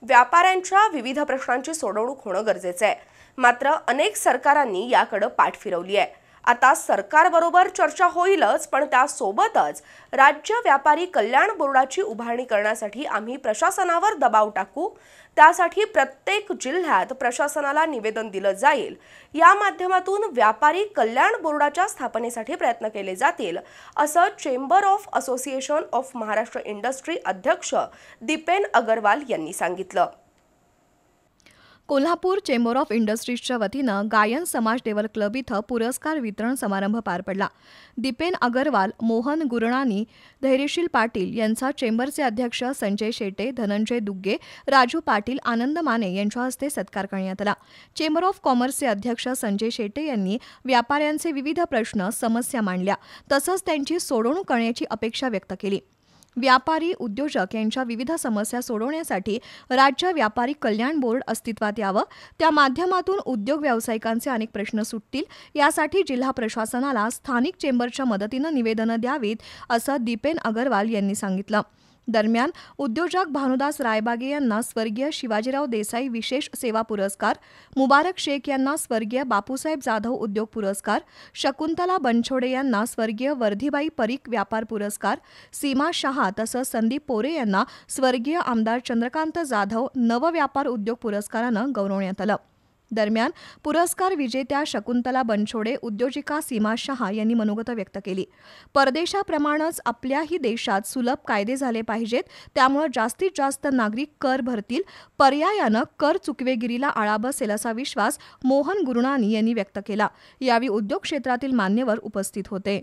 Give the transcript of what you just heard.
व्यापाऱ्यांच्या विविध प्रश्नांची सोडवणूक होणं गरजेचं आहे। मात्र अनेक सरकारांनी याकडे पाठ फिरवली आहे। आता सरकारबरोबर चर्चा होईलच, पण त्यासोबतच राज्य व्यापारी कल्याण बोर्डाची उभारणी करण्यासाठी आम्ही प्रशासनावर दबाव टाकू। त्यासाठी प्रत्येक जिल्ह्यात प्रशासनाला निवेदन दिलं जाईल। या माध्यमातून व्यापारी कल्याण बोर्डाच्या स्थापनेसाठी प्रयत्न केले जातील, असं chamber of association of Maharashtra industry अध्यक्ष दीपेन अगरवाल यांनी सांगितलं। कोल्हापूर चेंबर ऑफ इंडस्ट्रीजच्या वतीनं गायन समाज डेव्हल क्लब इथं पुरस्कार वितरण समारंभ पार पडला। दीपेन अगरवाल, मोहन गुरणानी, धैर्यशील पाटील यांचा चेंबरचे अध्यक्ष संजय शेटे, धनंजय दुग्गे, राजू पाटील, आनंद माने यांच्या हस्ते सत्कार करण्यात आला। चेंबर ऑफ कॉमर्सचे अध्यक्ष संजय शेटे यांनी व्यापाऱ्यांचे विविध प्रश्न, समस्या मांडल्या, तसंच त्यांची सोडवणूक करण्याची अपेक्षा व्यक्त केली। व्यापारी, उद्योजक यांच्या विविध समस्या सोडवण्यासाठी राज्य व्यापारी कल्याण बोर्ड अस्तित्वात यावं, त्या माध्यमातून उद्योग व्यावसायिकांचे अनेक प्रश्न सुटतील, यासाठी जिल्हा प्रशासनाला स्थानिक चेंबरच्या मदतीनं निवेदनं द्यावीत, असं दीपेन अगरवाल यांनी सांगितलं। दरम्यान उद्योजक भानुदास रायबागे यांना स्वर्गीय शिवाजीराव देसाई विशेष सेवा पुरस्कार, मुबारक शेख यांना स्वर्गीय बापूसाहेब जाधव उद्योग पुरस्कार, शकुंतला बनछोडे यांना स्वर्गीय वर्धीबाई परीख व्यापार पुरस्कार, सीमा शहा तसंच संदीप पोरे यांना स्वर्गीय आमदार चंद्रकांत जाधव नवव्यापार उद्योग पुरस्कारानं गौरवण्यात आलं। दरम्यान पुरस्कार विजेत्या शकुंतला बनछोडे, उद्योजिका सीमा शहा यांनी मनोगत व्यक्त केली। परदेशाप्रमाणेच आपल्याही देशात सुलभ कायदे झाले पाहिजेत, त्यामुळे जास्तीत जास्त नागरिक कर भरतील, पर्यायानं कर चुकवेगिरीला आळा बसेल असा विश्वास मोहन गुरणानी यांनी व्यक्त केला। यावेळी उद्योग क्षेत्रातील मान्यवर उपस्थित होते।